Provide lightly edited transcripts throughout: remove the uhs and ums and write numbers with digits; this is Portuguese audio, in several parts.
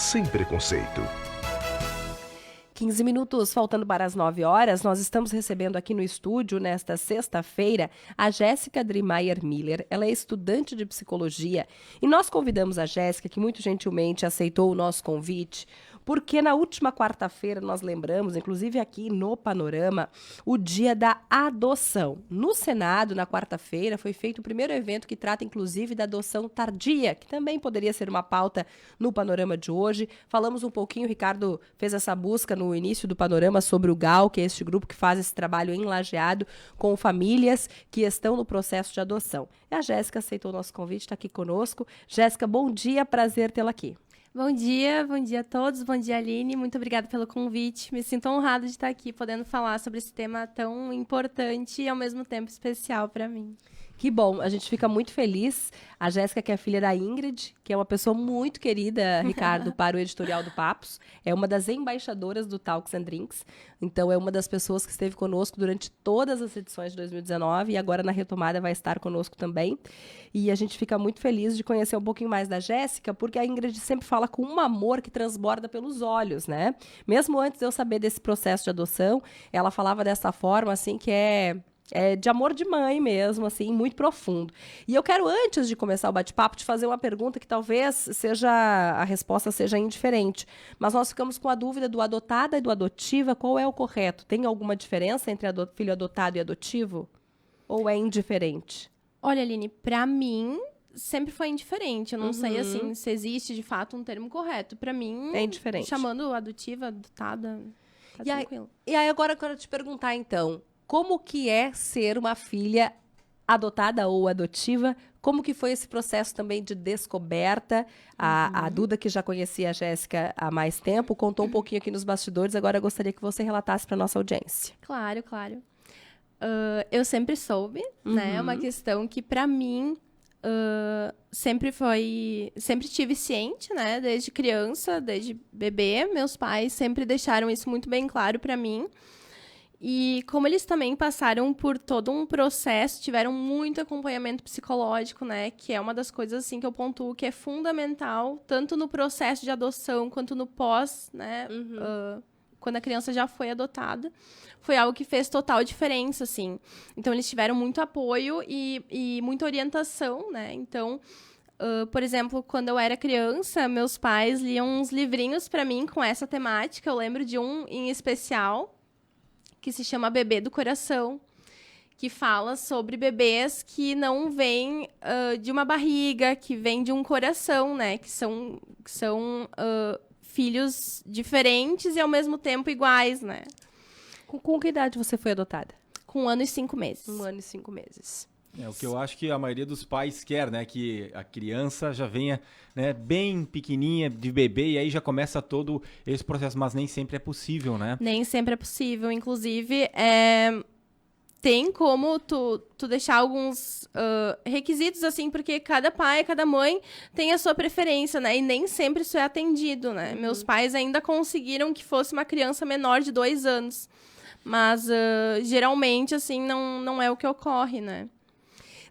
sem preconceito. 15 minutos faltando para as 9 horas, nós estamos recebendo aqui no estúdio, nesta sexta-feira, a Jéssica Driemeyer Miller. Ela é estudante de psicologia e nós convidamos a Jéssica, que muito gentilmente aceitou o nosso convite, porque na última quarta-feira nós lembramos, inclusive aqui no Panorama, o dia da adoção. No Senado, na quarta-feira, foi feito o primeiro evento que trata, inclusive, da adoção tardia, que também poderia ser uma pauta no Panorama de hoje. Falamos um pouquinho, o Ricardo fez essa busca no início do Panorama sobre o GAL, que é este grupo que faz esse trabalho em Lajeado com famílias que estão no processo de adoção. E a Jéssica aceitou o nosso convite, está aqui conosco. Jéssica, bom dia, prazer tê-la aqui. Bom dia a todos, bom dia Aline, muito obrigada pelo convite, me sinto honrada de estar aqui podendo falar sobre esse tema tão importante e ao mesmo tempo especial para mim. Que bom, a gente fica muito feliz. A Jéssica, que é filha da Ingrid, que é uma pessoa muito querida, Ricardo, para o editorial do Papos, é uma das embaixadoras do Talks and Drinks, então é uma das pessoas que esteve conosco durante todas as edições de 2019 e agora na retomada vai estar conosco também. E a gente fica muito feliz de conhecer um pouquinho mais da Jéssica, porque a Ingrid sempre fala com um amor que transborda pelos olhos, né? Mesmo antes de eu saber desse processo de adoção, ela falava dessa forma, assim, que é de amor de mãe mesmo, assim, muito profundo. E eu quero, antes de começar o bate-papo, te fazer uma pergunta que talvez a resposta seja indiferente. Mas nós ficamos com a dúvida do adotada e do adotiva, qual é o correto? Tem alguma diferença entre filho adotado e adotivo? Ou é indiferente? Olha, Aline, pra mim sempre foi indiferente. Eu não sei, assim, se existe de fato um termo correto. Pra mim, é indiferente. Chamando adotiva, adotada, tá tranquilo. E aí agora eu quero te perguntar, então, como que é ser uma filha adotada ou adotiva? Como que foi esse processo também de descoberta? A Duda, que já conhecia a Jéssica há mais tempo, contou um pouquinho aqui nos bastidores. Agora eu gostaria que você relatasse para nossa audiência. Claro. Eu sempre soube, né? É uma questão que, para mim, sempre tive ciente, né? Desde criança, desde bebê. Meus pais sempre deixaram isso muito bem claro para mim. E como eles também passaram por todo um processo, tiveram muito acompanhamento psicológico, né? Que é uma das coisas, assim, que eu pontuo que é fundamental, tanto no processo de adoção, quanto no pós, né? Quando a criança já foi adotada. Foi algo que fez total diferença, assim. Então, eles tiveram muito apoio e muita orientação, né? Então, por exemplo, quando eu era criança, meus pais liam uns livrinhos para mim com essa temática. Eu lembro de um em especial, que se chama Bebê do Coração, que fala sobre bebês que não vêm de uma barriga, que vêm de um coração, né? Que são filhos diferentes e, ao mesmo tempo, iguais, né? Com que idade você foi adotada? Com 1 ano e 5 meses. 1 ano e 5 meses. É o que eu acho que a maioria dos pais quer, né? Que a criança já venha, né, bem pequenininha, de bebê, e aí já começa todo esse processo, mas nem sempre é possível, né? Nem sempre é possível. Inclusive, tem como tu deixar alguns requisitos, assim, porque cada pai, cada mãe tem a sua preferência, né? E nem sempre isso é atendido, né? Meus pais ainda conseguiram que fosse uma criança menor de 2 anos. Mas, geralmente, assim, não é o que ocorre, né?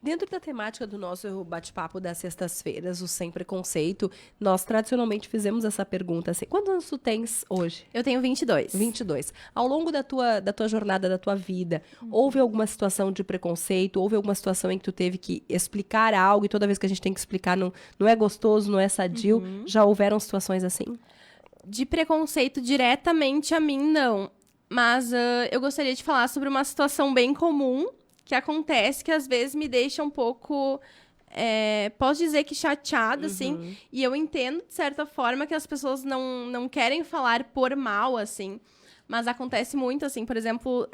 Dentro da temática do nosso bate-papo das sextas-feiras, o Sem Preconceito, nós tradicionalmente fizemos essa pergunta assim: quantos anos tu tens hoje? Eu tenho 22. 22. Ao longo da tua jornada, da tua vida, houve alguma situação de preconceito? Houve alguma situação em que tu teve que explicar algo e toda vez que a gente tem que explicar não é gostoso, não é sadio? Já houveram situações assim? De preconceito diretamente a mim, não. Mas eu gostaria de falar sobre uma situação bem comum que acontece, que às vezes me deixa um pouco, posso dizer que chateada, assim, e eu entendo, de certa forma, que as pessoas não querem falar por mal, assim, mas acontece muito, assim, por exemplo,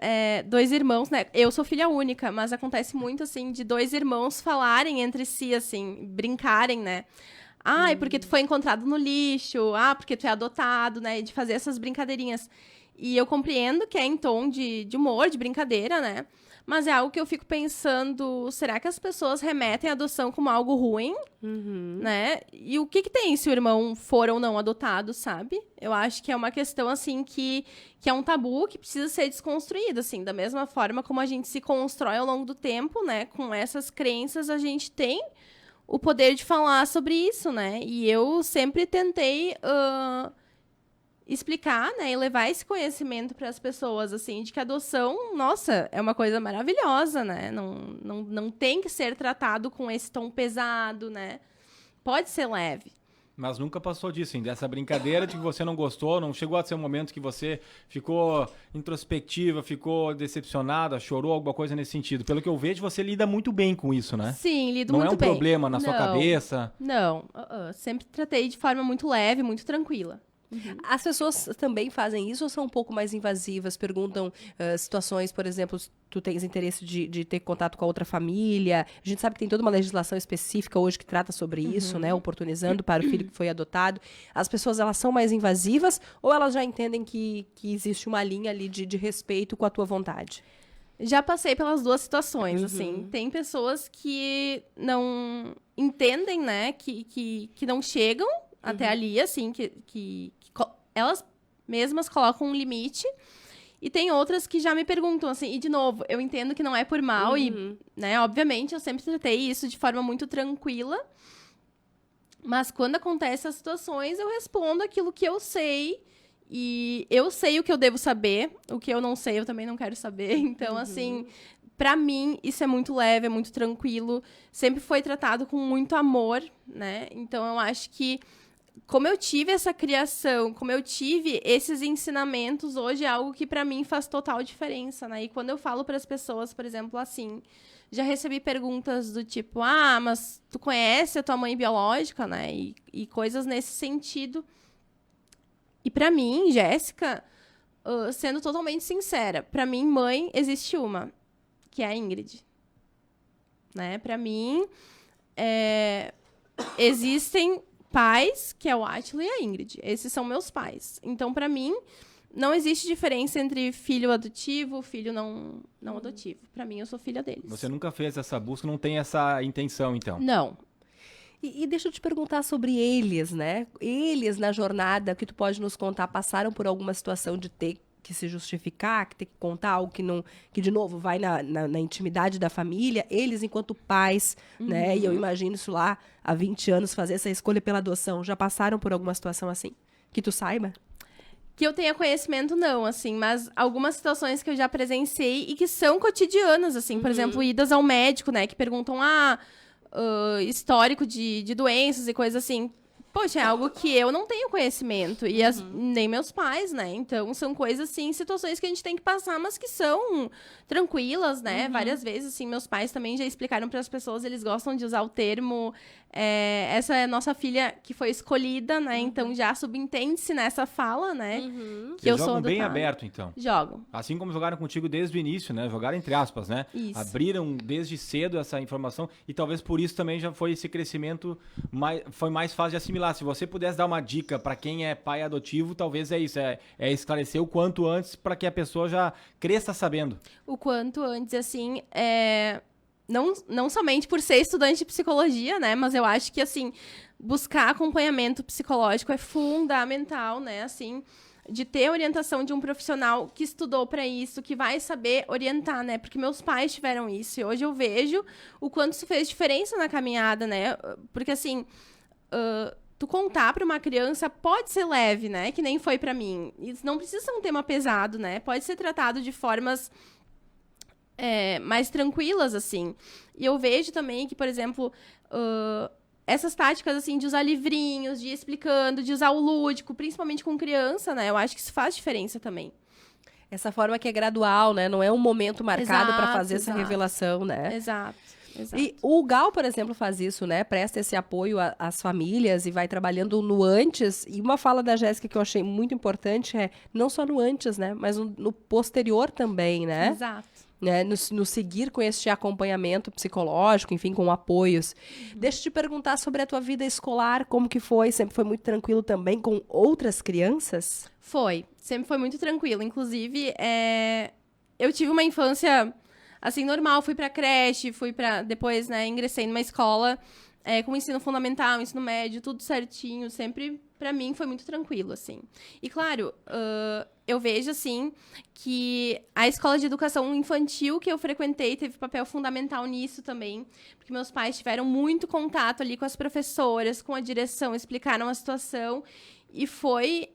2 irmãos, né, eu sou filha única, mas acontece muito, assim, de 2 irmãos falarem entre si, assim, brincarem, né, porque tu foi encontrado no lixo, porque tu é adotado, né, de fazer essas brincadeirinhas, e eu compreendo que é em tom de humor, de brincadeira, né, mas é algo que eu fico pensando, será que as pessoas remetem a adoção como algo ruim? Né? E o que tem se o irmão for ou não adotado, sabe? Eu acho que é uma questão, assim, que é um tabu que precisa ser desconstruído, assim. Da mesma forma como a gente se constrói ao longo do tempo, né? Com essas crenças, a gente tem o poder de falar sobre isso, né? E eu sempre tentei explicar, né, e levar esse conhecimento para as pessoas, assim, de que a adoção, nossa, é uma coisa maravilhosa, né? Não tem que ser tratado com esse tom pesado, né? Pode ser leve. Mas nunca passou disso, hein? Dessa brincadeira de que você não gostou, não chegou a ser um momento que você ficou introspectiva, ficou decepcionada, chorou, alguma coisa nesse sentido. Pelo que eu vejo, você lida muito bem com isso, né? Sim, lido não muito bem. Não é um problema na sua cabeça? Não, sempre tratei de forma muito leve, muito tranquila. As pessoas também fazem isso ou são um pouco mais invasivas? Perguntam situações, por exemplo, se tu tens interesse de ter contato com a outra família. A gente sabe que tem toda uma legislação específica hoje que trata sobre isso, né? Oportunizando para o filho que foi adotado. As pessoas, elas são mais invasivas ou elas já entendem que existe uma linha ali de respeito com a tua vontade? Já passei pelas duas situações, assim. Tem pessoas que não entendem, né? Que não chegam até ali, assim, que elas mesmas colocam um limite. E tem outras que já me perguntam, assim, e de novo, eu entendo que não é por mal, e, né, obviamente, eu sempre tratei isso de forma muito tranquila. Mas quando acontecem as situações, eu respondo aquilo que eu sei. E eu sei o que eu devo saber, o que eu não sei, eu também não quero saber. Então, assim, pra mim, isso é muito leve, é muito tranquilo. Sempre foi tratado com muito amor, né? Então, eu acho que como eu tive essa criação, como eu tive esses ensinamentos, hoje é algo que pra mim faz total diferença, né? E quando eu falo para as pessoas, por exemplo, assim, já recebi perguntas do tipo, mas tu conhece a tua mãe biológica, né? E coisas nesse sentido. E pra mim, Jéssica, sendo totalmente sincera, pra mim, mãe, existe uma, que é a Ingrid. Né? Pra mim, existem pais, que é o Átila e a Ingrid. Esses são meus pais. Então, pra mim, não existe diferença entre filho adotivo e filho não adotivo. Pra mim, eu sou filha deles. Você nunca fez essa busca, não tem essa intenção, então? Não. E deixa eu te perguntar sobre eles, né? Eles, na jornada, que tu pode nos contar, passaram por alguma situação de ter que se justificar, que ter que contar algo que de novo, vai na intimidade da família, eles enquanto pais, né? E eu imagino isso lá, há 20 anos, fazer essa escolha pela adoção, já passaram por alguma situação assim? Que tu saiba? Que eu tenha conhecimento, não, assim, mas algumas situações que eu já presenciei e que são cotidianas, assim, por exemplo, idas ao médico, né, que perguntam, histórico de doenças e coisas assim. Poxa, é algo que eu não tenho conhecimento. E nem meus pais, né? Então, são coisas, assim, situações que a gente tem que passar, mas que são tranquilas, né? Várias vezes, assim, meus pais também já explicaram para as pessoas, eles gostam de usar o termo... essa é a nossa filha que foi escolhida, né? Então, já subentende-se nessa fala, né? Que eu sou jogam adotada. bem aberto, então. Jogam. Assim como jogaram contigo desde o início, né? Jogaram entre aspas, né? Isso. Abriram desde cedo essa informação e talvez por isso também já foi esse crescimento, foi mais fácil de assimilar. Se você pudesse dar uma dica para quem é pai adotivo, talvez é isso, é esclarecer o quanto antes para que a pessoa já cresça sabendo. O quanto antes, assim, não somente por ser estudante de psicologia, né? Mas eu acho que, assim, buscar acompanhamento psicológico é fundamental, né? Assim, de ter orientação de um profissional que estudou para isso, que vai saber orientar, né? Porque meus pais tiveram isso e hoje eu vejo o quanto isso fez diferença na caminhada, né? Porque, assim, tu contar para uma criança pode ser leve, né? Que nem foi para mim. Isso não precisa ser um tema pesado, né? Pode ser tratado de formas... mais tranquilas, assim. E eu vejo também que, por exemplo, essas táticas, assim, de usar livrinhos, de ir explicando, de usar o lúdico, principalmente com criança, né? Eu acho que isso faz diferença também. Essa forma que é gradual, né? Não é um momento marcado para fazer essa Exato. revelação, né? Exato. E o Gal, por exemplo, faz isso, né? Presta esse apoio às famílias e vai trabalhando no antes. E uma fala da Jéssica que eu achei muito importante é não só no antes, né? Mas no posterior também, né? Exato. Né, no seguir com este acompanhamento psicológico, enfim, com apoios. Deixa eu te perguntar sobre a tua vida escolar, como que foi? Sempre foi muito tranquilo também com outras crianças? Foi. Sempre foi muito tranquilo. Inclusive, eu tive uma infância, assim, normal. Fui pra creche, depois, né, ingressei numa escola com o ensino fundamental, ensino médio, tudo certinho, sempre, pra mim, foi muito tranquilo, assim. E, claro, eu vejo, assim, que a escola de educação infantil que eu frequentei teve papel fundamental nisso também, porque meus pais tiveram muito contato ali com as professoras, com a direção, explicaram a situação, e foi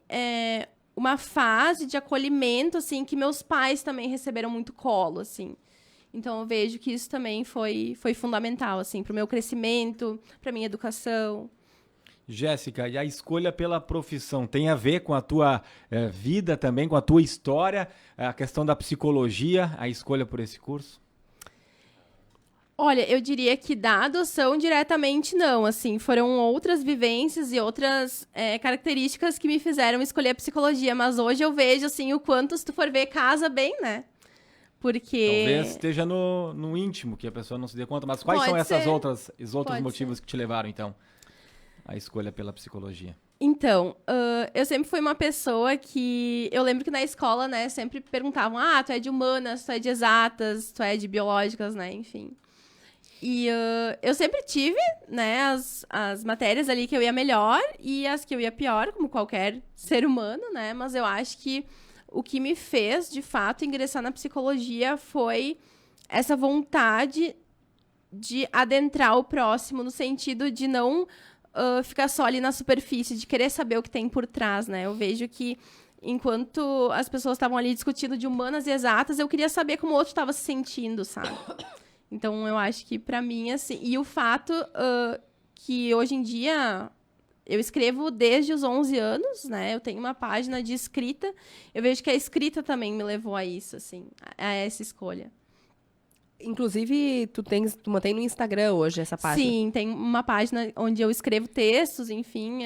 uma fase de acolhimento, assim, que meus pais também receberam muito colo, assim. Então, eu vejo que isso também foi fundamental, assim, para o meu crescimento, para minha educação. Jéssica, e a escolha pela profissão tem a ver com a tua vida também, com a tua história, a questão da psicologia, a escolha por esse curso? Olha, eu diria que da adoção diretamente não, assim, foram outras vivências e outras características que me fizeram escolher a psicologia, mas hoje eu vejo, assim, o quanto, se tu for ver, casa bem, né? Porque... Talvez esteja no íntimo, que a pessoa não se dê conta, mas quais são os outros motivos que te levaram, então, à escolha pela psicologia? Então, eu sempre fui uma pessoa que... Eu lembro que na escola, né, sempre perguntavam, tu é de humanas, tu é de exatas, tu é de biológicas, né, enfim. E eu sempre tive, né, as matérias ali que eu ia melhor e as que eu ia pior, como qualquer ser humano, né, mas eu acho que o que me fez, de fato, ingressar na psicologia foi essa vontade de adentrar o próximo, no sentido de não ficar só ali na superfície, de querer saber o que tem por trás, né? Eu vejo que, enquanto as pessoas estavam ali discutindo de humanas e exatas, eu queria saber como o outro estava se sentindo, sabe? Então, eu acho que, pra mim, assim... E o fato que, hoje em dia... Eu escrevo desde os 11 anos, né? Eu tenho uma página de escrita. Eu vejo que a escrita também me levou a isso, assim, a essa escolha. Inclusive, tu mantém no Instagram hoje essa página? Sim, tem uma página onde eu escrevo textos, enfim,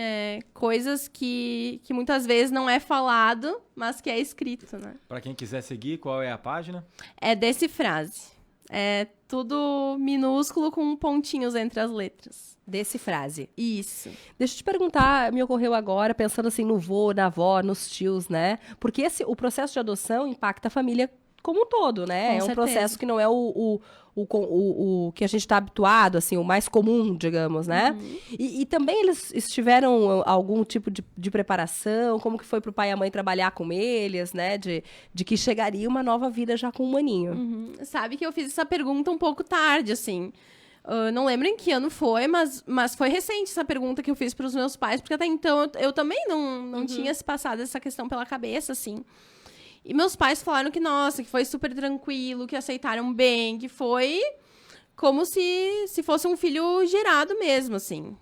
coisas que muitas vezes não é falado, mas que é escrito, né? Para quem quiser seguir, qual é a página? É Decifrase. É tudo minúsculo com pontinhos entre as letras. Decifrase. Isso. Deixa eu te perguntar, me ocorreu agora, pensando assim no vô, na avó, nos tios, né? Porque o processo de adoção impacta a família como um todo, né? Com é um certeza. processo que não é o que a gente está habituado, assim, o mais comum, digamos, né? Uhum. E também eles tiveram algum tipo de preparação, como que foi pro pai e a mãe trabalhar com eles, né? De que chegaria uma nova vida já com um maninho. Uhum. Sabe que eu fiz essa pergunta um pouco tarde, assim. Não lembro em que ano foi, mas foi recente essa pergunta que eu fiz para os meus pais, porque até então eu também não tinha se passado essa questão pela cabeça, assim. E meus pais falaram que, nossa, que foi super tranquilo, que aceitaram bem, que foi como se fosse um filho gerado mesmo, assim.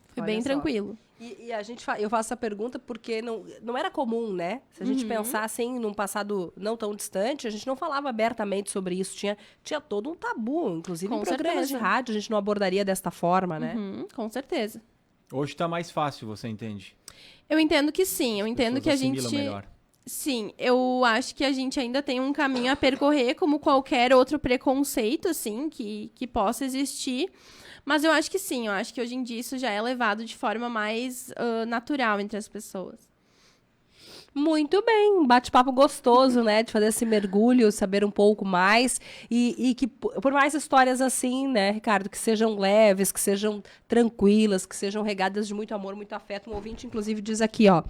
Foi bem tranquilo. E eu faço essa pergunta porque não era comum, né? Se a gente pensar assim, num passado não tão distante, a gente não falava abertamente sobre isso. Tinha todo um tabu, inclusive em programas de rádio, a gente não abordaria desta forma, né? Com certeza. Hoje está mais fácil, você entende? Eu entendo que sim, eu entendo que a gente... melhor. Sim, eu acho que a gente ainda tem um caminho a percorrer, como qualquer outro preconceito, assim, que possa existir. Mas eu acho que sim, eu acho que hoje em dia isso já é levado de forma mais natural entre as pessoas. Muito bem, um bate-papo gostoso, né? De fazer esse mergulho, saber um pouco mais. E que, por mais histórias assim, né, Ricardo, que sejam leves, que sejam tranquilas, que sejam regadas de muito amor, muito afeto. Um ouvinte, inclusive, diz aqui, ó.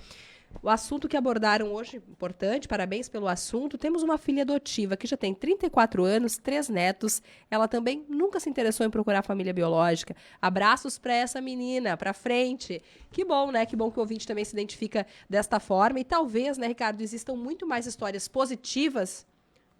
O assunto que abordaram hoje, importante, parabéns pelo assunto. Temos uma filha adotiva que já tem 34 anos, 3 netos. Ela também nunca se interessou em procurar família biológica. Abraços para essa menina, para frente. Que bom, né? Que bom que o ouvinte também se identifica desta forma. E talvez, né, Ricardo, existam muito mais histórias positivas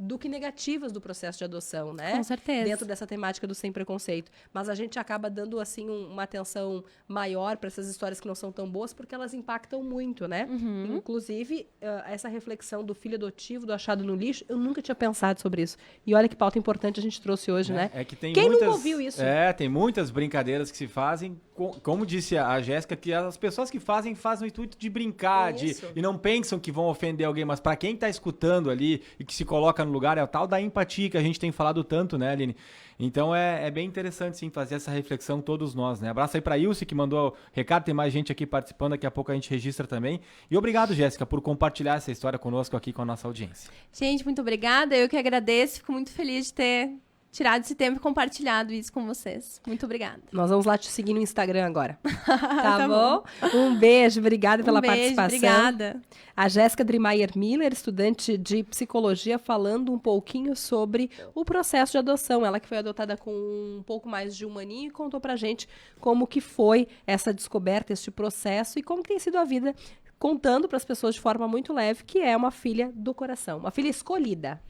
do que negativas do processo de adoção, né? Com certeza. Dentro dessa temática do sem preconceito. Mas a gente acaba dando, assim, uma atenção maior para essas histórias que não são tão boas, porque elas impactam muito, né? Inclusive, essa reflexão do filho adotivo, do achado no lixo, eu nunca tinha pensado sobre isso. E olha que pauta importante a gente trouxe hoje, né? É que tem Quem muitas, nunca ouviu isso? Tem muitas brincadeiras que se fazem, como disse a Jéssica, que as pessoas que fazem o intuito de brincar, e não pensam que vão ofender alguém, mas para quem tá escutando ali e que se coloca no lugar, é o tal da empatia que a gente tem falado tanto, né, Aline? Então é bem interessante, sim, fazer essa reflexão todos nós, né? Abraço aí pra Ilse, que mandou recado, tem mais gente aqui participando, daqui a pouco a gente registra também. E obrigado, Jéssica, por compartilhar essa história conosco aqui com a nossa audiência. Gente, muito obrigada, eu que agradeço, fico muito feliz de ter tirado esse tempo e compartilhado isso com vocês. Muito obrigada. Nós vamos lá te seguir no Instagram agora. Tá, Tá bom? Um beijo, obrigada pela beijo, participação. obrigada. A Jéssica Drimayer Miller, estudante de psicologia, falando um pouquinho sobre o processo de adoção. Ela que foi adotada com um pouco mais de um aninho e contou pra gente como que foi essa descoberta, este processo e como tem sido a vida, contando para as pessoas de forma muito leve que é uma filha do coração, uma filha escolhida.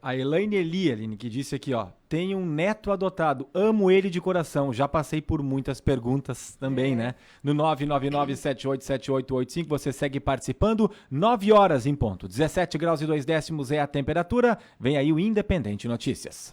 A Elaine Eli, Aline, que disse aqui, ó, tenho um neto adotado, amo ele de coração, já passei por muitas perguntas também, né? No 999787885, você segue participando, 9 horas em ponto, 17 graus e 2 décimos é a temperatura, vem aí o Independente Notícias.